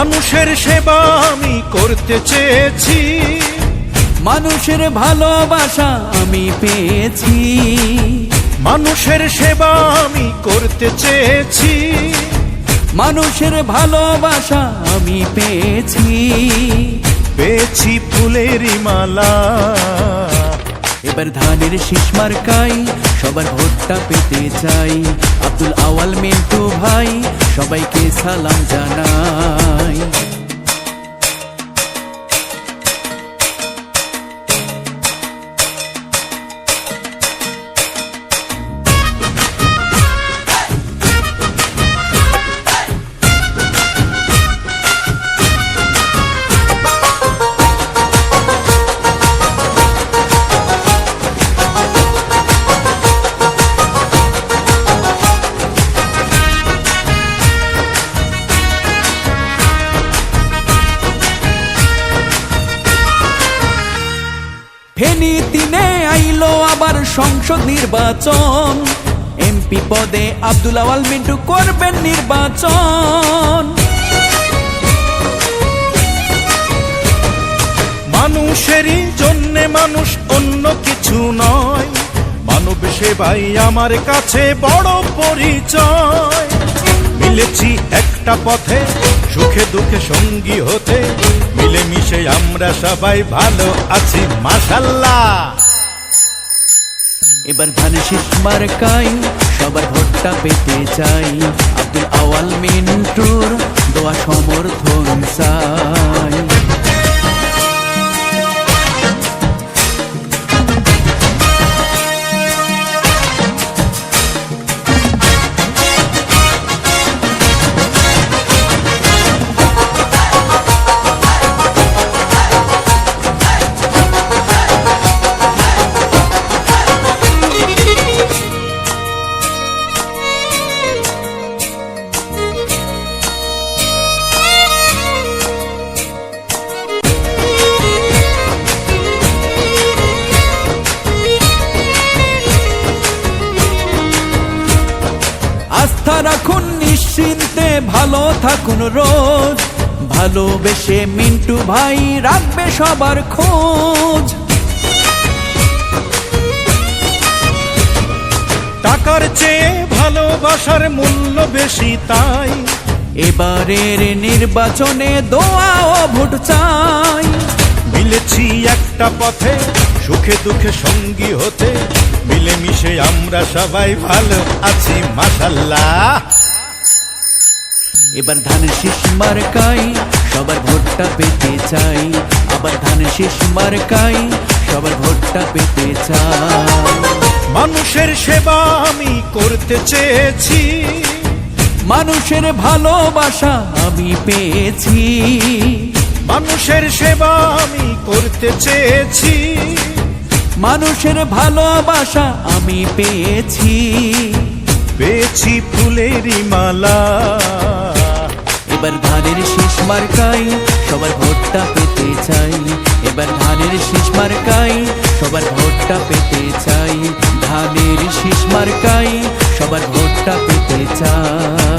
মানুষের সেবা আমি করতে চেয়েছি, মানুষের ভালোবাসা আমি পেয়েছি। মানুষের সেবা আমি করতে চেয়েছি, মানুষের ভালোবাসা আমি পেয়েছি। পেয়েছি ফুলেরই মালা। এবার ধানের শীষ মার্কাই সবার ভোটটা পেতে চাই। আব্দুল আওয়াল মিন্টু ভাই সবাইকে সালাম জানাই। ফেনী তিনে আইলো আবার সংসদ নির্বাচন। এমপি পদে আব্দুল আওয়াল মিন্টু করবেন নির্বাচন। মানুষেরই জন্যে মানুষ, অন্য কিছু নয়। মানব সেবাই আমার কাছে বড় পরিচয়। মিলেছি একটা পথে, সুখে দুঃখে সঙ্গী হতে, মিলেমিশে আমরা সবাই ভালো আছি মাশাআল্লাহ। এবার ধানের শীষ মার্কাই সবার ভোটটা পেতে চাই। আব্দুল আওয়াল মিন্টুর দোয়া সমর্থন চাই। আস্থা রাখুন নিশ্চিন্তে, ভালো থাকুন রোজ। ভালোবেসে মিন্টু ভাই রাখবে সবার খোঁজ। টাকার চেয়ে ভালোবাসার মূল্য বেশি, তাই এবারের নির্বাচনে দোয়া ও ভোট চাই। মিলেছি একটা পথে, সুখে দুঃখে সঙ্গী হতে, মিলেমিশে আমরা সবাই ভালো আছি মাশাআল্লাহ। এবার ধানের শীষ মার্কাই সবার ভোটটা পেতে চাই। আবার ধানের শীষ মার্কাই সবার ভোটটা পেতে চাই। মানুষের সেবা আমি করতে চেয়েছি, মানুষের ভালোবাসা আমি পেয়েছি। মানুষের সেবা আমি করতে চেয়েছি, মানুষের ভালোবাসা আমি পেয়েছি। পেয়েছি ফুলেরই মালা। এবার ধানের শীষ মার্কাই সবার ভোটটা পেতে চাই। এবার ধানের শীষ মার্কাই সবার ভোটটা পেতে চাই। ধানের শীষ মার্কাই সবার ভোটটা পেতে চাই।